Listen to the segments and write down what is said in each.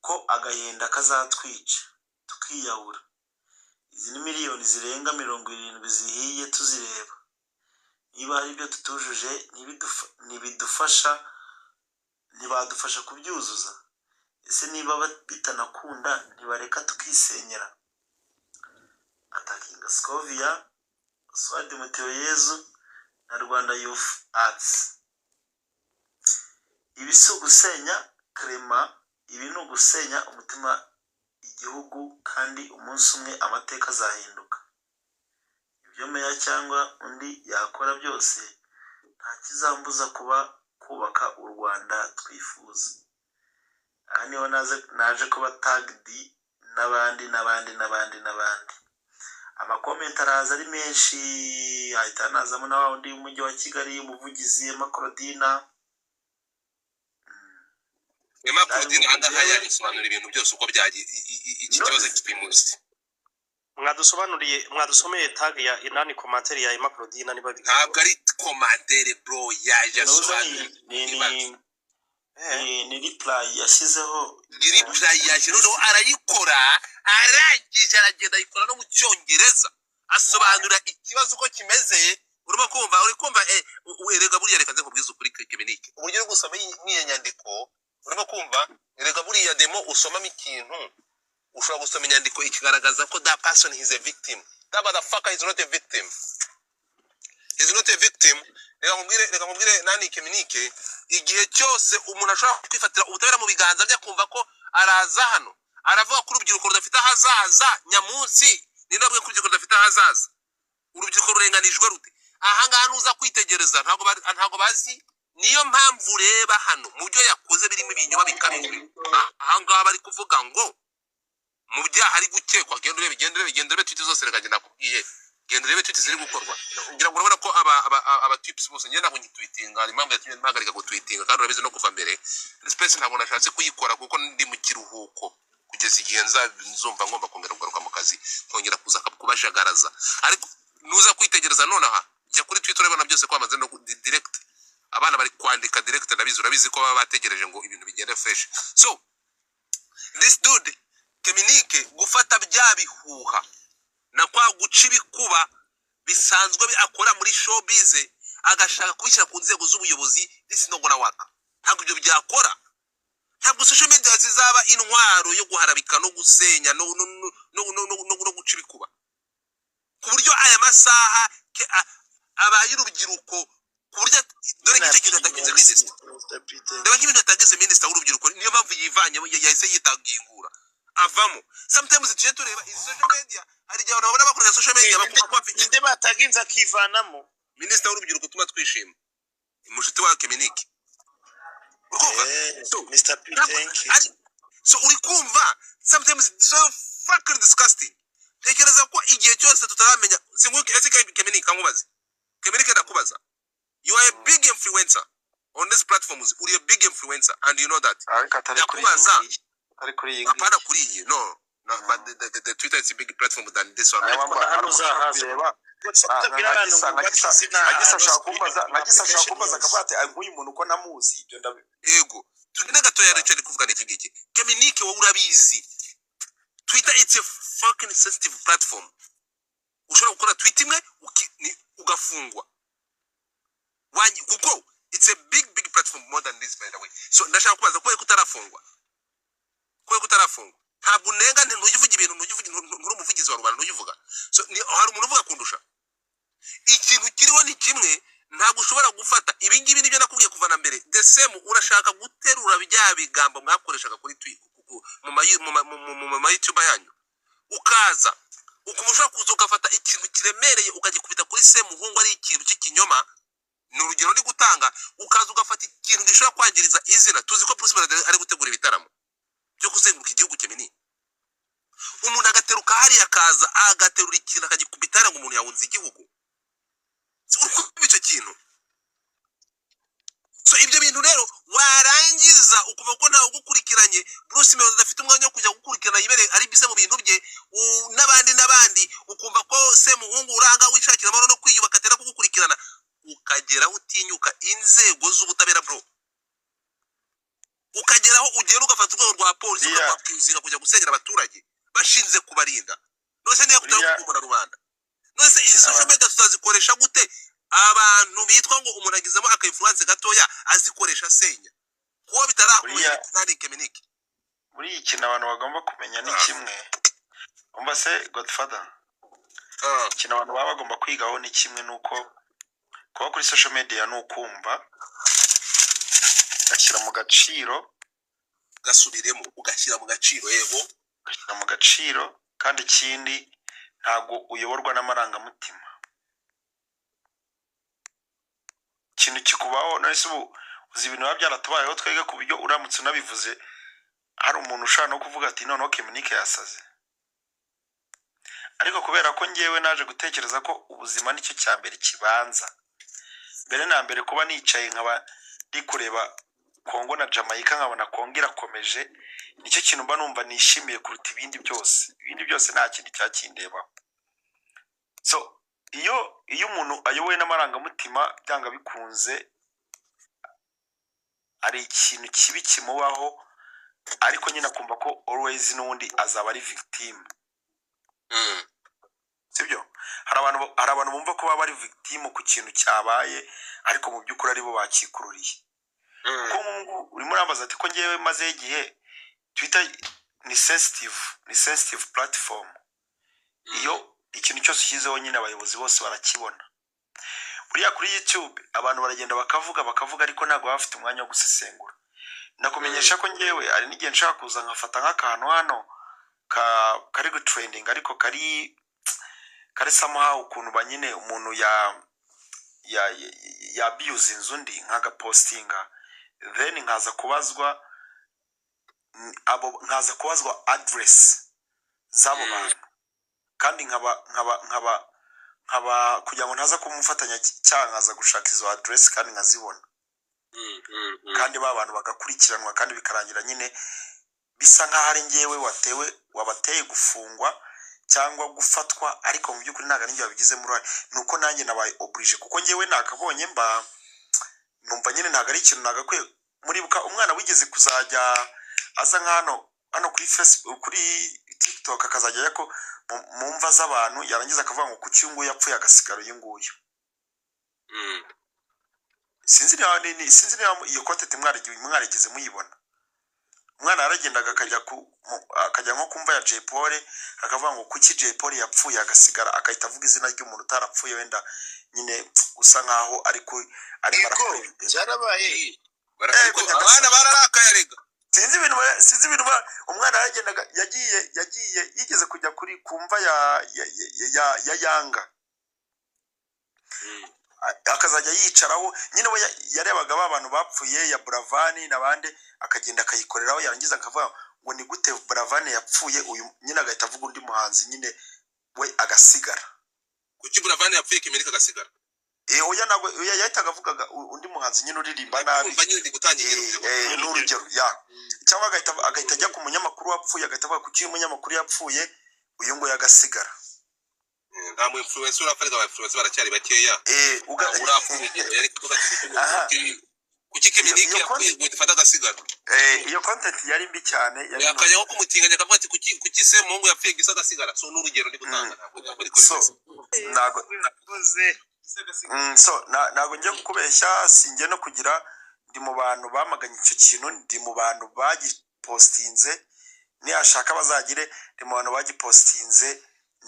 ko agahenda kazatwica tukiyahura. Izi ni miliyoni zirenga 70 zihiye tuzireba. Niba hari ibyo tutujuje ntibadufasha kubyuzuza. Ese niba bitanakunda ntibareka tukisenyera. Atakinga Scovia, Swadi Muteyezu na Rwanda Youth Arts. Ibi si ugusenya Clement, ibi ni ugusenya umutima igihugu, kandi umunsi umwe amateka azahinduka. Ibyo meya cyangwa undi yakora byose nta kizambuza kubaka u Rwanda twifuza. Aha niho naje kuba tagged n'abandi. Amakomenti araza ari menshi, ahita nazamo na wundi w'umujyi wa Kigali, umuvugizi Macrodina. Macrodina angaha yasobanura ibintu byose uko byagiye iki kibazo cy'imuzi. mwadusomeye tag ya inani commentaire ya Macrodina niba ntabwo ari commentaire bro, yaje asobanura ni reply yashyizeho. reply yaje noneho arayikora, arangije aragenda ayikora no mu Cyongereza asobanura ikibazo uko kimeze. Urimo kumva erega buriya reka nze kubwiza ukuri Kebenike, uburyo uri gusoma iyi nyandiko urimo kumva, erega buriya demo usomamo ikintu ushobora gusoma inyandiko ikigaragaza ko that person is a victim. That motherfucker is not a victim. Is not a victim. Reka nkubwire nani Kebenike, igihe cyose umuntu ashobora kwifatira ubutabera mu biganza bye kumva ko araza hano aravuga ko urubyiruko rudafite ahazaza nyamunsi, ni nabwo ko urubyiruko rudafite ahazaza. Urubyiruko rurenganijwe rute? Aha ngaha nuza kwitegereza ntago bazi. Niyo mpamvu ureba hano mu byo yakoze birimo ibinyoma bikabije. Aha ngaha bari kuvuga ngo mu byaha ari gukekwa. Genda urebe tweet zose reka ngenda nakubwiye. Genda urebe tweet ziri gukorwa. Ngira ngo urabona ko aba tips bose ngenda ntabwo nyitwitinga. Ari impamvu yatumye mpagarika gutwitinga, kandi urabizi no kuva mbere space ntabwo nashatse kuyikora kuko ndi mu kiruhuko kugeza igihe nzumva ngomba kongera kugaruka mu kazi, kongera kuza kubashagaraza. Ariko nuza kwitegereza nonaha jya kuri Twitter urabona byose ko amaze no direct. Abana bari kwandika direct, urabizi ko baba bategereje ngo ibintu bigende fresh. So this dude Kebenike gufata bya bihuha na kwa guca ibikuba bisanzwe akora muri showbiz agashaka kubishyira ku nzego z'ubuyobozi, this no gonna work. Ntabwo ibyo byakora. Ntabwo social media zizaba intwaro yo guharabika no gusenya no guca ibikuba. Ku buryo aya masaha abaye urubyiruko ku buryo dore nk'icyo kintu atagize minister. Dore nk'ibintu atagize minister w'urubyiruko, niyo mpamvu yivanye yahise yitagingura avamo. Sometimes tuje tureba social media ari gihe abantu babona bakoresha social media bakuba kwa inde bataginza kivanamo. Minister w'urubyiruko tuma twishima umushuti wa Kebenike. So Mr. P, thank you. So uri kumva sometimes so fucking disgusting. Tekereza ko igihe cyose tutaramenya singuke ese Kebenike nkubaze. Kebenike ndakubaza. You are a big influencer on these platforms. Uri a big influencer and you know that. Ndakubaza. Apana kuri iyi. No, but the Twitter is a big platform than this one. Nagisa shakumbaza kabate nk'uyu muntu uko namuzi ibyo ndabe. Yego. Tugenda gatoya rero kuvuga n'iki ngiki. Kebenike wowe urabizi. Twitter it's a fucking sensitive platform. Ushobora gukora tweet imwe ugafungwa. Kuko it's a big platform more than this by the way. So ndashaka kubaza ko kutarafungwa. Ntabwo nenga ntuyivuga ibintu nturi umuvugizi wa rubanda ntuyivuga. So hari umuntu uvuga kundusha. Ikintu kiriho ni kimwe, ntabwo ushobora gufata ibi ngibi nibyo nakubwiye kuva na mbere. The same urashaka guterura bya bigambo mwakoreshaga kuri mu YouTube yanyu. Ukaza ushobora kuza ugafata ikintu kiremereye ukagikubita kuri Semuhungu ari ikintu cy'ikinyoma. Ni urugero ni gutanga, ukaza ugafata ikintu gishobora kwangiriza izina. Tuzi ko Bruce Melody ari gutegura ibitaramo byo kuzenguruka igihugu Kebenike. Umuntu agateruka hari akaza agaterura ikintu akagikubitana ngo umuntu yawunze igihugu. Icyo kintu. So ibyo bintu rero warangiza ukuva ko ntawe gukurikiranye. Bruce Melody afite umwanya wo kujya gukurikirana yibere ari bise mu bintu bye n'abandi ukumva ko Semuhungu uranga wishakira amahoro no kwiyubaka atera kugukurikirana, ukagera utinyuka inzego z'ubutabera bro. ukageraho ugenda ugafata urwego rwa polisi ukababwiza kujya gusenyera abaturage bashinze kubarinda nose niyo kutari kumura rubanda nose izi social media tutazikoresha gute abantu bitwa ngo umuntu agizemo aka-influence gatoya azikoresha senya kuba bitarahuye tunarike miniki muri iki kintu abantu bagomba kumenya ni kimwe umva se Godfather ikintu abantu baba bagomba kwigaho ni kimwe nuko kuba kuri social media ni ukumva gashyira mu gaciro gasubiremo ugashyira mu gaciro yego ugashyira mu gaciro kandi ikindi ntabwo uyoborwa n'amarangamutima ikintu kikubaho nese uzi ibintu biba byaratubayeho twege ku buryo uramutse unabivuze hari umuntu ushaka no kuvuga ati noneho Keminike yasaze ariko kubera ko ngewe naje gutekereza ko ubuzima nicyo cya mbere kibanza mbere na mbere kuba nicaye nkaba ndi kureba Kongo na Jamaica nkabona Kongo irakomeje nicyo kintu mba numva nishimiye kuruta ibindi byose nta kindi cyakindebaho so iyo umuntu ayoboye n'amarangamutima byanga bikunze ari ikintu kibi kimubaho ariko nyine akumva ko always n'undi azaba ari victim sibyo hari abantu bumva ko baba ari victim ku kintu cyabaye ariko mu by'ukuri ari bo bakikururiye kuko urimo urambaza ati ko ngewe maze igihe Twitter ni sensitive platform iyo ikintu cyose ushyizeho nyine abayobozi bose barakibona buriya kuri YouTube abantu baragenda bakavuga ariko ntabwo bafite umwanya wo gusesengura ndakumenyesha ko ngewe ari n'igihe nshaka kuza nkafata nk'akantu hano kari gutrending ariko kari somehow ukuntu banyine umuntu ya abuse inzundi nk'agapostinga then nkaza kubazwa address zabo bantu kandi nkaba kugira ngo ntaza kumufatanya cyangwa nkaza gushaka izo address kandi nkazibona kandi ba bantu bagakurikiranwa kandi bikarangira nyine bisa nkaho ari ngewe wabateye gufungwa cyangwa gufatwa ariko mu by'ukuri ntago ninjye babigizemo uruhare nuko nanjye nabaye oblige kuko ngewe nakabonye mba numva nyine ntago ari ikintu nagakwiye muribuka umwana wigeze kuzajya aza nk'hano kuri Facebook kuri TikTok akazajya yako mu mva z'abantu yarangiza akavuga ngo kuki nguyu yapfuye agasigara uyu nguyu sinzi niba iyo content mwarigeze muyibona umwana yaragendaga akajya nko kumva ya Jay Paul akavuga ngo kuki Jay Paul yapfuye agasigara akahita avuga izina ry'umuntu utarapfuye wenda nyine usa nkaho ariko ari barakora cyarabaye abana bararakaye rega sinzi ibintu umwana yaragendaga yagiye yigeze kujya kuri kumva ya Yanga akazajya yicaraho nyine we yarebaga abantu bapfuye ya Buravani nabande akagenda akayikoreraho yarangiza akavuga ngo ni gute Buravani yapfuye uyu nyine agahita avuga undi muhanzi nyine we agasigara kuki Buravani yapfuye Keminike agasigara oya nagwe yahitaga avugaga undi muhanzi nyine uririmba nabi n'urugero cyangwa agahita ajya ku munyamakuru wapfuye agahita avuga kuki uyu munyamakuru yapfuye uyu ngo yagasigara nta mu influencer urafariga aba influencer baracyari bakeya urafungiye ariko kuki Keminike yapfuye gufata agasigara iyo content yari mbi cyane yakajya nko kumutinganya akavuga ati kuki se Mungu yapfuye gisa agasigara so n'urugero ndi gutanga ntabwo ntabwo ngiye kukubeshya sinjye no kugira ndi mu bantu bamaganye icyo kintu ndi mu bantu bagipostinze niyashaka bazagire ndi mu bantu bagipostinze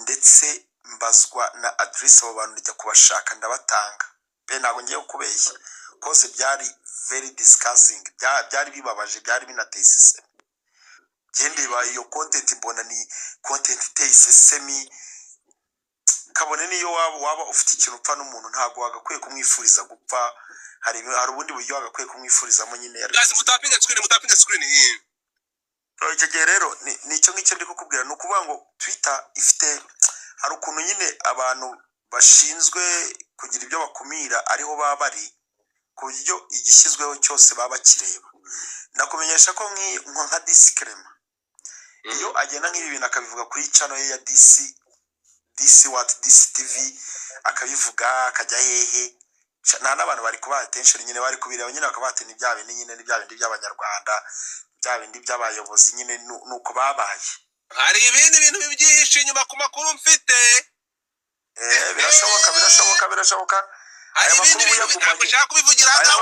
ndetse mbazwa na address abo bantu njya kubashaka ndabatanga pe ntabwo ngiye kukubeshya koze byari very discussing byari bibabaje byari binateye isesemi ndeba iyo content mbona ni content iteye isesemi kabone niyo waba ufite ikintu upfa n'umuntu ntabwo wagakwiye kumwifuriza gupfa hari ubundi buryo wagakwiye kumwifurizamo nyine guys mutapinga screen icyo gihe rero nicyo ngicyo ndi kukubwira ni ukuvuga ngo Twitter ifite hari ukuntu nyine abantu bashinzwe kugira ibyo bakumira ariho baba bari ku buryo igishyizweho cyose baba bakireba ndakumenyesha ko nka disclaimer iyo agenda nk'ibi bintu akabivuga kuri channel ye ya DC TV akabivuga akajya hehe nta n'abantu bari kubaha attention nyine bari kubireba nyine bakaba bati ni bya bindi nyine ni bya bindi by'abanyarwanda bya bindi by'abayobozi nyine nuko babaye. hari ibindi bintu bibyihishe inyuma ku makuru mfite. Birashoboka. hari ibindi bintu bashaka kubivugira hano.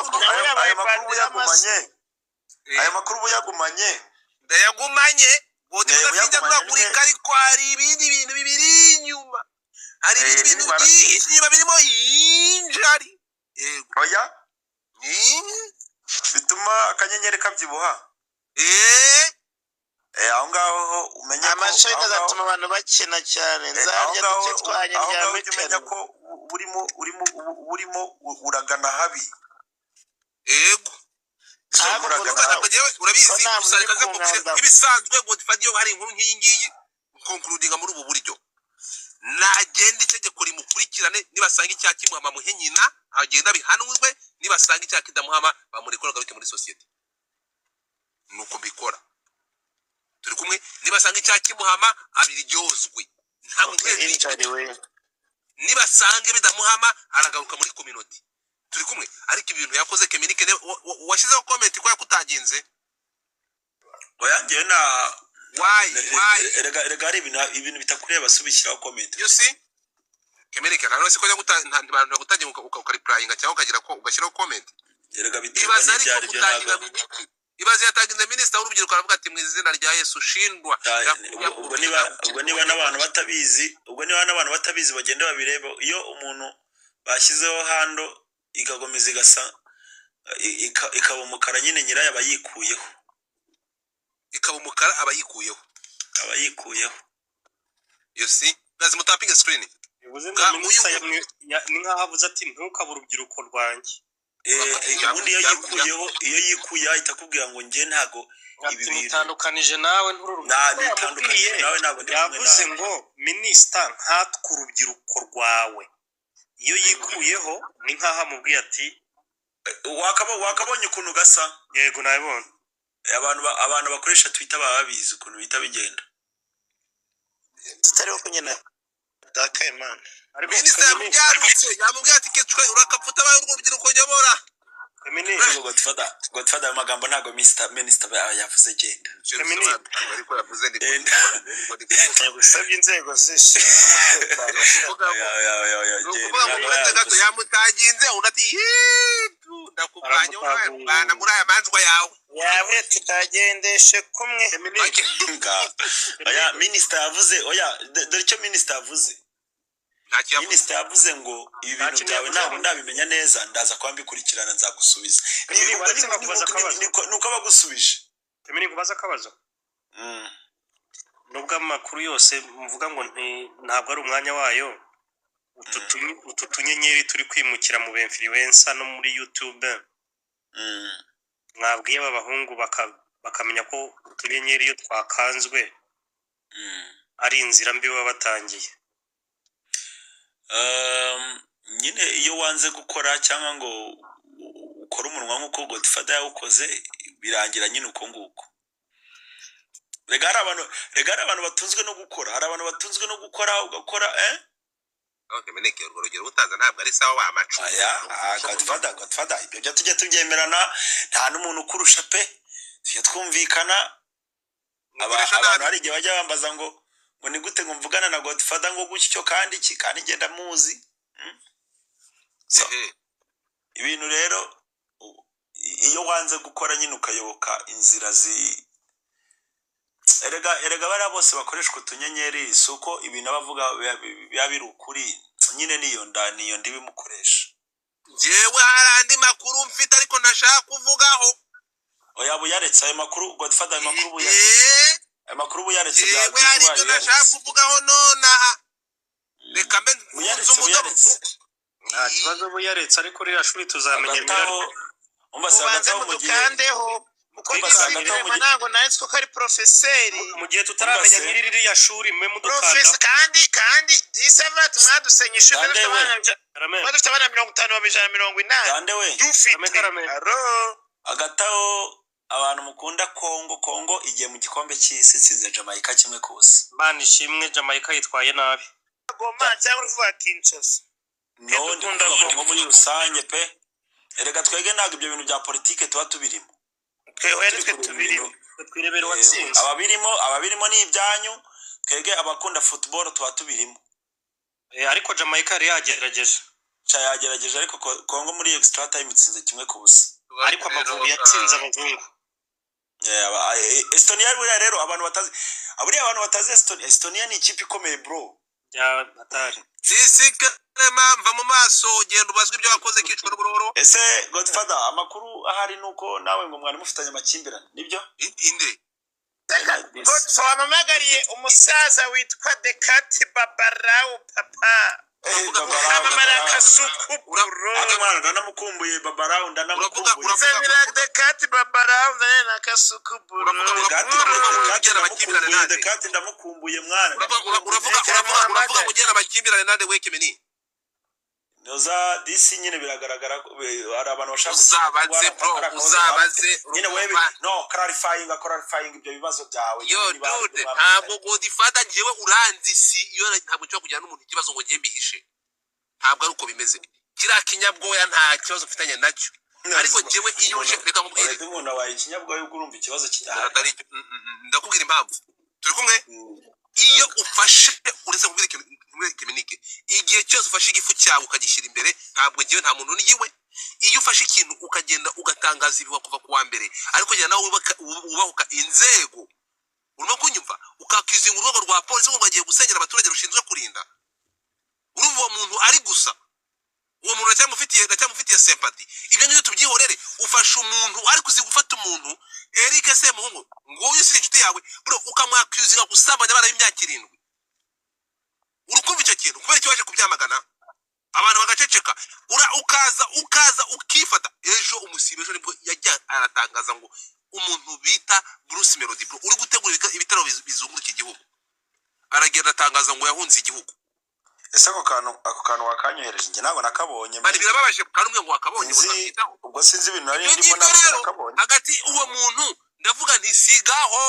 Aya makuru buyagumanye ndayagumanye udafite kuragurika, ariko hari ibindi bintu bibiri inyuma. hari ibindi bintu byihishe inyuma birimo injari. oya bituma akanyenyeri kabyibuha. aho ngaho umenya ko amashanyarazi azatuma abantu bakina cyane. Nzarya duke twanye rya umenya ko urimo uragana habi. Yego urabizi ibisanzwe ngo dufadiyo hari inkuru nk'iyi ngiyi konkurudinga muri ubu buryo. nagenda itegeko rimukurikirane, nibasanga icyaha kimuhama muhe nyina agenda bihanurwe, nibasanga icyaha kidamuhama bamurekura garuke muri sosiyete. nuko mbikora turi kumwe. nibasanga icyaha kimuhama abiryozwe nta muntu nibasanga bidamuhama aragaruka muri community. turi kumwe. ariko ibintu yakoze Keminike washyizeho comment ko yakutaginze oyangiye na why rega ari ibintu bitakureba subishyiraho comment. you see Keminike none se ko abantu gutangira ukareplyinga cyangwa ukagira ko ugashyiraho comment. rega biterwa n'ibyari byo nago ibaze yatangize minister w'urubyiruko aravuga ati mu izina rya Yesu shindwa. ubwo niba n'abantu batabizi bagenda babireba. iyo umuntu bashyizeho hando ikagomeza igasa ikaba umukara nyine nyirayo abayikuyeho. ikaba umukara abayikuyeho. you see lazima utapinga screen. bivuze ngo minister ni nkaho avuze ati ntukabura urubyiruko rwanjye. ubundi iyo yikuye ahita akubwira ngo njye ntago ibi bintu nitandukanije nawe ntandukanije nawe ntabwo yavuze ngo minister nkatwe urubyiruko rwawe. iyo yikuyeho ni nkaho amubwiye ati wakabonye ukuntu gasa. yego nabibonye. abantu bakoresha Twitter baba babizi ukuntu bita bigenda. tutariho kunyena Dakaiman. Minister yamubwiye ati kitwe urakapfuta abaye urubyiruko nyobora. Keminike Godfather amagambo ntago minister yavuze genda. Keminike ariko yavuze ndi Gusabye inzego zishinzwe gato yamutaginze unati ndakubanye bana muri aya manjwa yawe tukagendeshe kumwe. oya minister yavuze dore icyo minister yavuze. Minister yavuze ngo ibi bintu byawe ntabwo ndabimenya neza ndaza kwambikurikirana nzagusubiza. nuko bagusubije. Keminike kubaza akabazo. nubwo amakuru yose mvuga ngo ntabwo ari umwanya wayo. utu tunyenyeri turi kwimukira mu influencer no muri YouTube. mwabwiye aba bahungu bakamenya ko utunyenyeri iyo twakanzwe ari inzira mbi baba batangiye. nyine iyo wanze gukora cyangwa ngo ukore umunwa nk'uko Godfather yawukoze birangira nyine uko nguko. rega hari abantu batunzwe no gukora. ugakora Keminike urugero utanze ntabwo ari sawa wamacu. Godfather ibyo byo tujye tubyemerana nta n'umuntu ukurusha pe. tujye twumvikana. abantu hari igihe bajya bambaza ngo ni gute ngo mvugana na Godfather ngo gutyo kandi ngenda muzi. ibintu rero iyo wanze gukora nyine ukayoboka inzira erega bariya bose bakoreshwa utunyenyeri si uko ibintu abavuga biba biri ukuri nyine niyo ndi bimukoresha. jewe hari andi makuru mfite ariko ntashaka kuvugaho. oya buyaretse ayo makuru Godfather ayo makuru buyaretse jewe hari ibyo ntashaka kuvugaho nonaha. reka mbe nfunze umugabo. nta kibazo buyaretse ariko ririya shuri tuzamenya imirariko. ubanze mudukandeho uko gisirema ntabwo nanditse ko ari profeseri. mu gihe tutaramenya nk'iri ririya shuri mwe mudukanda. kandi disavati mwadusenyeshe dufite abana 50 bamijana 180 dufite. agataho abantu mukunda Kongo igiye mu gikombe cy'isi sinze Jamaica kimwe kose. Imana ishimwe Jamaica yitwaye nabi. Goma cyangwa uvuga Kinshasa. none ngo muri rusange pe erega twege ntabwo ibyo bintu bya politike tuba tubirimo twe tubirimo twirebera watsinze ababirimo ni ibyanyu twege abakunda football tuba tubirimo ariko Jamaica yari yagerageje ariko Congo muri extra time itsinze kimwe ku busa ariko Amavubi yatsinze abazungu Estonia rero abantu batazi Estonia ni ikipe ikomeye bro ya hatari Zisikema mva mu maso genda ubazwe ibyo wakoze kicwa n'uburoro ese Godfather amakuru ahari nuko nawe ngo mwari mufitanye amakimbirane nibyo inde twamamagariye umusaza witwa Dekati Babarau papa Kasuku mwana ndanamukumbuye Babarau ndanamukumbuye Dekati Babarau na Kasuku bro Dekati ndamukumbuye mwana uravuga kugera amakimbirane nande weke meni noza disi nyine biragaragara ari abantu bashaka uzabaze nyine wewe no clarifying ibyo bibazo byawe yo dude ntabwo Godfather jewe uranzi si iyo ntabwo cyo kujyana n'umuntu ikibazo ngo ngiye mbihishe ntabwo ari uko bimeze kira kinyabwoya nta kibazo mfitanye nacyo ariko jewe iyo uje reka mubwire umuntu abaye ikinyabwoya yuko urumva ikibazo kijyana ndakubwira impamvu turi kumwe iyo ufashe uretse kubwira ikintu kimenike igihe cyose ufashe igifu cyawe ukagishyira imbere ntabwo ngiye nta muntu nigiwe iyo ufashe ikintu ukagenda ugatangaza ibiwa kuva kuwa mbere ariko jya nawe ubahuka inzego urimo kunyumva ukakizinga urwego rwa polisi ngo bagiye gusenyera abaturage rushinzwe kurinda urumva uwo muntu ari gusa uwo muntu ndacyamufitiye sympathy ibyo ngibyo tubyihorere ufashe umuntu ari kuzi gufata umuntu Eric Semuhungu ngo uyu si inshuti yawe bro ukamwakizinga gusambanya abana b'imyaka 7 urukumva icyo kintu kubera icyo waje kubyamagana abantu bagaceceka ukaza ukifata ejo umusibe ejo nibwo yajya aratangaza ngo umuntu bita Bruce Melody bro uri gutegura ibitaro bizunguruka igihugu aragenda atangaza ngo yahunze igihugu ese ako kantu wakanyohereje nge ntabwo nakabonye bari birababaje kandi umwe ngo wakabonye ubwo sinzi ibintu nari ndimo nakabonye hagati uwo muntu ndavuga ntisigaho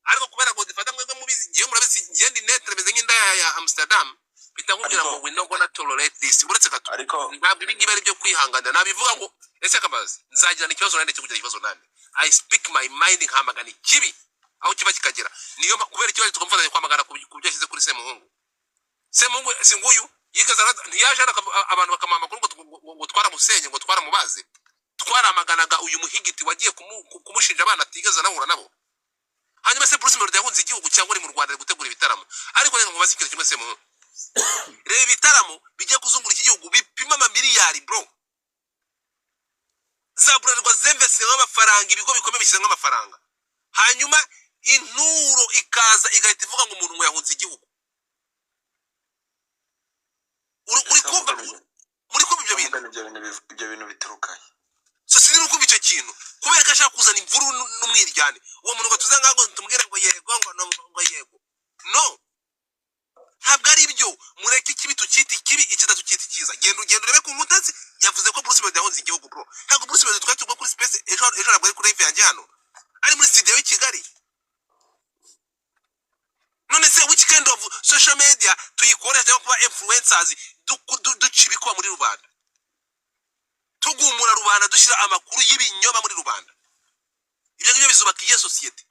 ariko kubera ngo difata mwebwe mubizi ngiye murabizi ngende netre beze nk'inda ya Amsterdam bitangubwira ngo we not gonna tolerate this uretse gato ntabwo ibingibi ari byo kwihangana nabivuga ngo ese kabazi nzagira ikibazo nande cyo kugira ikibazo nande I speak my mind nkamagana kibi aho kiba kikagera niyo kubera ikibazo tukamfatanya kwamagana kubyashyize kuri Semuhungu singuyu yigaza ntiyaje abantu bakamama makuru ngo twaramusenye ngo twaramubaze twaramaganaga uyu muhigiti wagiye kumushinja abana atigeze anahura nabo hanyuma se Bruce Melody yahunze igihugu cyangwa ari mu Rwanda gutegura ibitaramo ariko reka mubaze ikintu kimwe Semuhungu reba ibitaramo bijye kuzungura iki gihugu bipima amamiliyari bro zaburarwa zemvese nk'amafaranga ibigo bikomeye bishyize nk'amafaranga hanyuma inturo ikaza igahita ivuga ngo umuntu yahunze igihugu uri kumva ibyo bintu biturukaye so sinzi uko icyo kintu kubera ko ashaka kuzana imvuru n'umwiryane uwo muntu ngo tuzanga ngo tumubwire ngo yego ngo yego no ntabwo ari byo mureke ikibi tukiti kibi ikida tukiti kiza genda urebe ku nkutanzi yavuze ko Bruce Melody yahunze igihugu bro ntabwo Bruce Melody twari tugwa kuri space ejo nabwo ari kuri live yanjye hano ari muri studio y'i Kigali none se which kind of social media tuyikoresha kuba influencers ducibikwa muri rubanda tugumura rubanda dushira amakuru y'ibinyoma muri rubanda ibyo ngibyo bizubaka iyo society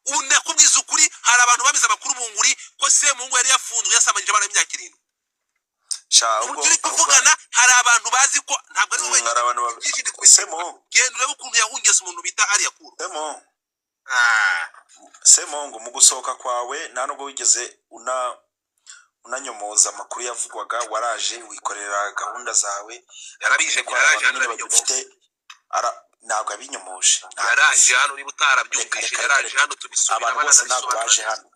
ubu ndakubwiza ukuri hari abantu bamize amakuru bunguri ko Semuhungu yari yafunzwe yasamanyije abana b'imyaka 7 ubwo turi kuvugana hari abantu bazi ko ntabwo ari wowe hari abantu Semuhungu genda urebe ukuntu yahungese umuntu bita Ariya Kuru Semuhungu mu gusohoka kwawe nta nubwo wigeze unanyomoza amakuru yavugwaga waraje wikorera gahunda zawe yarabije ntabwo abinyomoje yaraje hano niba utarabyumvishe yaraje hano tubisubira abantu bose ntabwo baje hano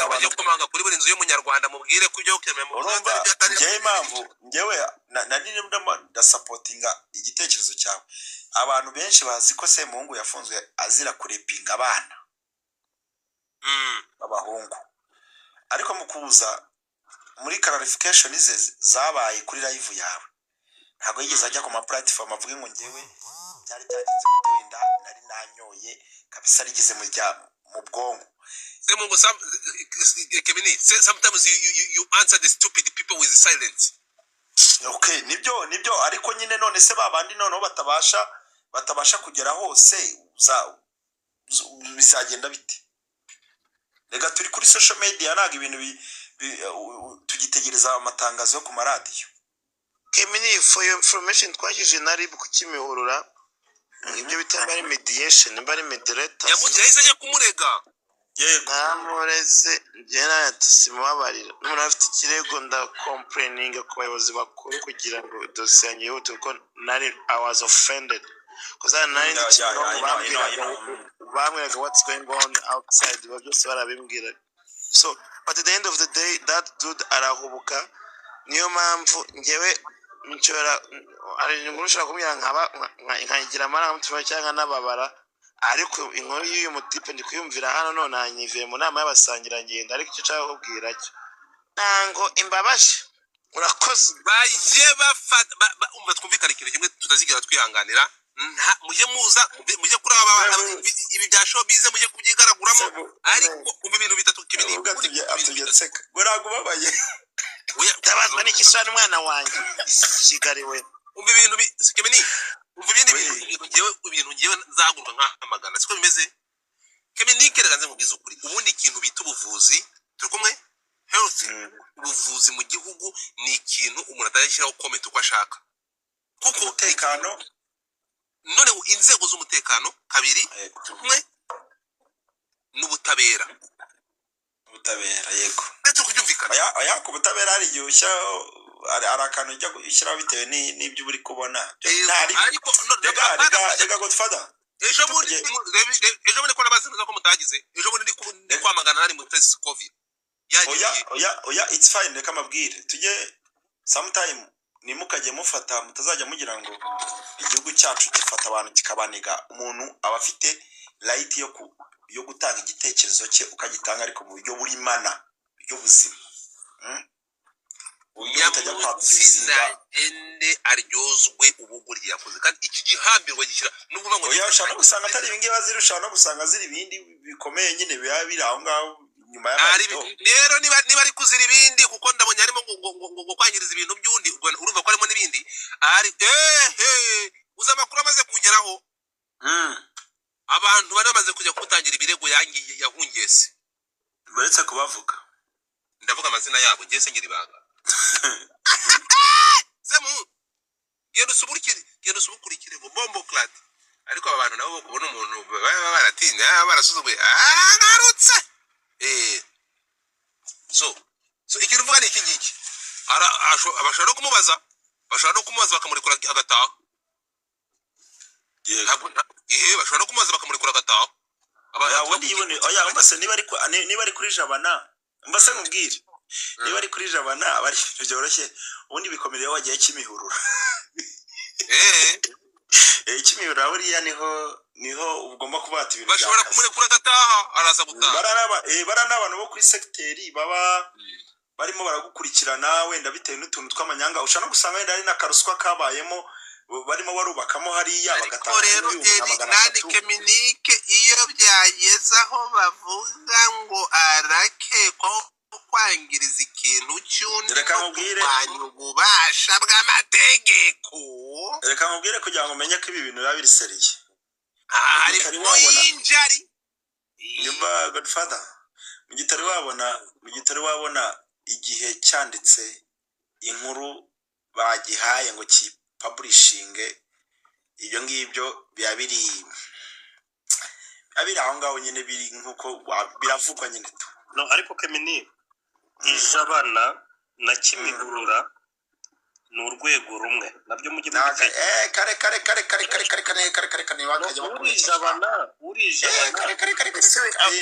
bajya kumanga kuri buri nzu y'umunyarwanda mubwire ko ibyo ngewe impamvu ngewe nari ndasapotinga igitekerezo cyawe abantu benshi bazi ko Semuhungu yafunzwe azira kurepinga abana b'abahungu ariko mu kuza muri clarification zabaye kuri live yawe ntabwo yigeze ajya ku ma platform avuge ngo ngewe byari byagenze gute wenda nari nanyoye kabisa rigeze mu bwonko. Semungu, sometimes you answer the stupid people with silence. Okay, nibyo ariko nyine none se babandi noneho batabasha kugera hose bizagenda bite? Rega turi kuri social media naga ibintu tugitegereza amatangazo yo ku maradiyo. Kemini, for your information, twakije na RIB ku Kimihurura ibyo bita bari mediation, bari mediator yahise ajya kumurega. Yego namureze jena yatusimubabarira n'umuntu afite ikirego nda complaining ku bayobozi bakuru kugira ngo dosiye yanjye yihute kuko I was offended because bambwiraga what's going on outside byose barabimbwira. So but at the end of the day that dude arahubuka, niyo mpamvu ngewe nshobora ari inkuru ushobora kumubwira nkayigira amarangamutima cyangwa n'ababara, ariko inkuru y'uyu mutipe ndi kuyumvira hano none anyivuye mu nama y'abasangirangendo, ariko icyo nshaka kubwira cyo ntango imbabaje urakoze baje bafata umva twumvikana ikintu kimwe tutazigira twihanganira. Mujye muza mujye kuri aba ibi bya showbiz mujye kubyigaraguramo, ariko umva ibintu bitatu Kemini atugetseka buragubabaye tabazwa n'ikisana umwana wanjye kigariwe. Umva ibintu Kemini, umva ibintu ngewe nzaguruka nk'amagana siko bimeze. Kemini kerega nze mubwiza ukuri, ubundi ikintu bita ubuvuzi turi kumwe health, ubuvuzi mu gihugu ni ikintu umuntu atashyiraho comment uko ashaka, kuko umutekano none inzego z'umutekano kabiri kumwe n'ubutabera yego ndetse kubyumvikana aya ku butabera hari igihe arakantu ujya gushyiraho bitewe n'ibyo uri kubona. Ariko rega Godfather ejo bundi ko nabazinuza ko mutagize ejo bundi ndi kwamagana nari mu test covid oya it's fine, reka mabwire tujye sometime nimukajye mufata mutazajya mugira ngo igihugu cyacu gifata abantu kikabaniga. Umuntu aba afite right yo gutanga igitekerezo cye ukagitanga, ariko mu buryo buri mana buryo buzima. utajya kwabyizinga ende aryozwe ubuguri yakoze kandi iki gihambirwa gishyira n'uvuga ngo ushaka gusanga atari ibingi baziri, ushaka gusanga ziri ibindi bikomeye nyine biba biri aho ngaho nyuma y'amarito. Rero niba ari kuzira ibindi kuko ndabonye harimo ngo kwangiriza ibintu by'undi urumva ko harimo n'ibindi ari uza amakuru amaze kugeraho abantu bari bamaze kujya kumutangira ibirego yahungiye se uretse kubavuga ndavuga amazina yabo ngiye se ngira ibanga semu genda usubukurikire ngo bombo clad, ariko abantu nabo kubona umuntu baratinya barasuzugwe ngarutse so ikintu uvuga ni iki ngiki abashobora kumubaza bakamurekura agataha. Bashobora kumubaza bakamurekura agataha. Mbase niba ari kuri Jabana mbase nkubwire niba ari kuri Jabana abari byoroshye, ubundi bikomereye wagiye Kimihurura Kimihurura buriya niho ugomba kubata ibintu bashobora kumurekura agataha araza gutaha. Barana abantu bo kuri secteri baba barimo baragukurikirana wenda bitewe n'utuntu tw'amanyanga, ushaka no gusanga wenda ari n'akaruswa kabayemo barimo barubakamo hariya bagatanga rero nani Keminike iyo byagezaho bavuga ngo arakekwa kwangiriza ikintu cy'undi ububasha bw'amategeko. Reka nkubwire kugira ngo umenye ko ibi bintu biba biri seriye. Ariko yinjari nyuma Godfather mu gitari wabona igihe cyanditse inkuru bagihaye ngo publishing ibyo ngibyo biba biri aho ngaho nyine biri nkuko biravugwa nyine tu. No, ariko Kemini Jabana na Kimihurura ni urwego rumwe nabyo mujye kare uri Jabana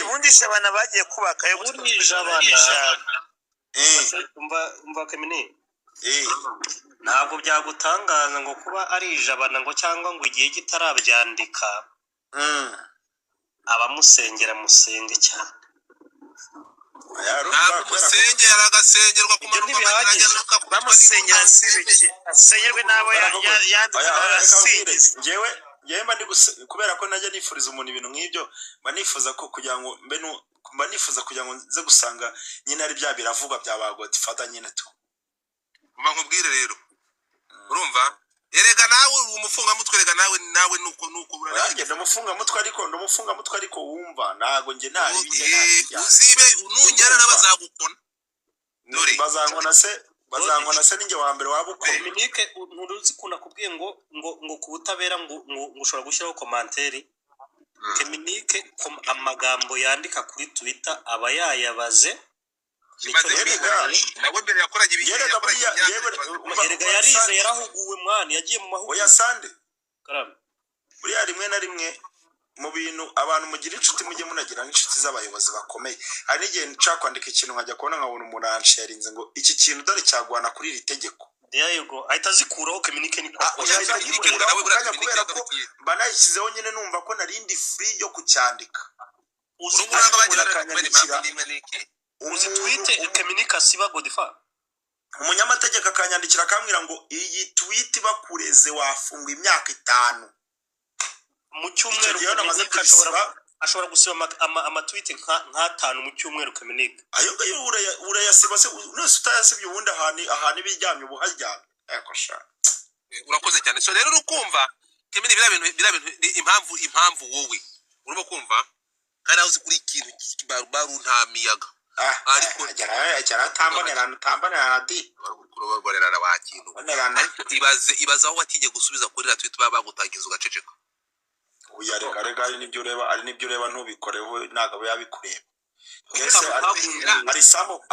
ubundi Jabana bagiye kubaka yo uri Jabana umva Kemini ntabwo byagutangaza ngo kuba ari Jabana ngo cyangwa ngo igihe kitarabyandika abamusengera musenge cyane musengera agasengerwa ku bamusengera sibiki asengerwe nabo yandika ngewe yemba ndi kubera ko najya nifuriza umuntu ibintu nk'ibyo mba nifuza ko kugira ngo mba nifuza kugira ngo nze gusanga nyine ari bya biravugwa bya ba Godfather nyine tu mba nkubwire rero urumva erega nawe umufunga mutwe erega nawe nuko nanjye ndamufunga mutwe ariko wumva nago nge nari uzibe nungera n'abazagukona dore bazankona se ninjye wa mbere wabukoma Dominique nturuzi kuna kubwiye ngo ku butabera ngo ushobora gushyiraho komanteri Dominique amagambo yandika kuri Twitter aba yayabaze nawe mbere yakoraga yerega yarize yarahuguwe mwana yagiye mu mahugurwa oya sande karame buriya rimwe na rimwe mu bintu abantu mugira inshuti mujye munagira n'inshuti z'abayobozi bakomeye hari n'igihe nshaka kwandika ikintu nkajya kubona nkabona umuntu ansharinze ngo iki kintu dore cyagwana kuri iri tegeko yego ahita zikuraho Dominique ni kubera ko mba nayishyizeho nyine numva ko narindi free yo kucyandika uzi tweet Dominique asiba Godfather umunyamategeko akanyandikira akambwira ngo iyi tweet bakureze wafungwa imyaka 5 mu cyumweru ashobora gusiba amatweet nka5 mu cyumweru Dominique ayo ngayo urayasiba se nose utayasibye ubundi ahani biryamye ubuharyamye yakosha urakoze cyane so rero urukumva Kemini bira bintu impamvu wowe urimo kumva kandi uzi kuri ikintu baru nta miyaga ariko agera tambonera di kurogorera abakintu ibaza aho watinye gusubiza kuri la tweet bagutangiza ugaceceka uya rega ari nibyo ureba ntubikoreho ntago yabikureba ari samo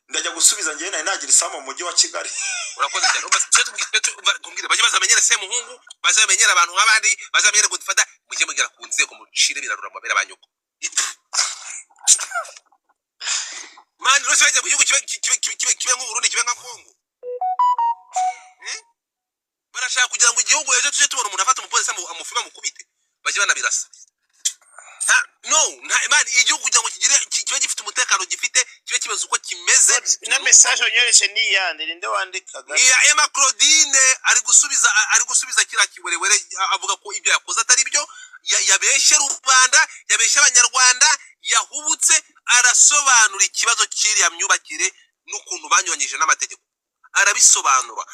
ndajya gusubiza ngiye nagira isamo mu mujyi wa Kigali urakoze cyane tumbwire baje bazamenyera se muhungu bazamenyera abantu nk'abandi bazamenyera Godfather mujye mugera ku nzego mucire birarura mu bera banyuko man rose bajya ku gihugu kibe nk'Uburundi kibe nka Kongo barashaka kugira ngo igihugu ejo tuje tubona umuntu afata umupolisi amufima mukubite baje banabirasa no man igihugu kugira ngo kibe gifite umutekano gifite kibe kibazo uko kimeze na message onyereje ni yande ninde wandikaga ya Emma Claudine ari gusubiza kira kiwerewere avuga ko ibyo yakoze atari byo yabeshe rubanda yabeshe abanyarwanda yahubutse arasobanura ikibazo kiri ya myubakire n'ukuntu banyonyije n'amategeko arabisobanura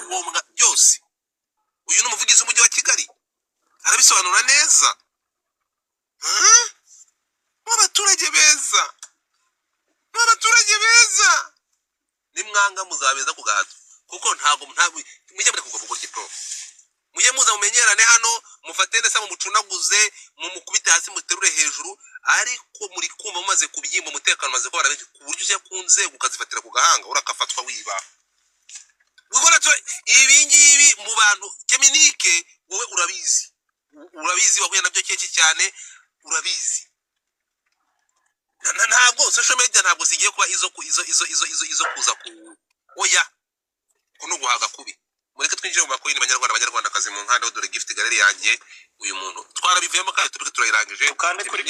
ngombwa byose uyu n'umuvugizi w'umujyi wa Kigali arabisobanura neza abaturage beza nimwanga muzabeza ku gahato kuko ntago mujye muri kugwa bugorye pro mujye muza mumenyerane hano mufate ndetse mu mucunaguze mu mukubite hasi muterure hejuru ariko muri kumva mumaze kubyimba umutekano maze ko barabe ku buryo uje kunze ukazifatira ku gahanga urakafatwa wiba ubona to ibingibi mu bantu Dominique wowe urabizi wahuye nabyo cyeke cyane urabizi ntabwo social media ntabwo zigiye kuba izo kuza ku oya kuno guhaga kubi mureke twinjire mu makoyini abanyarwandakazi mu nkanda dore gift gallery yanjye uyu muntu twarabivuyemo kandi turayirangije kandi kuri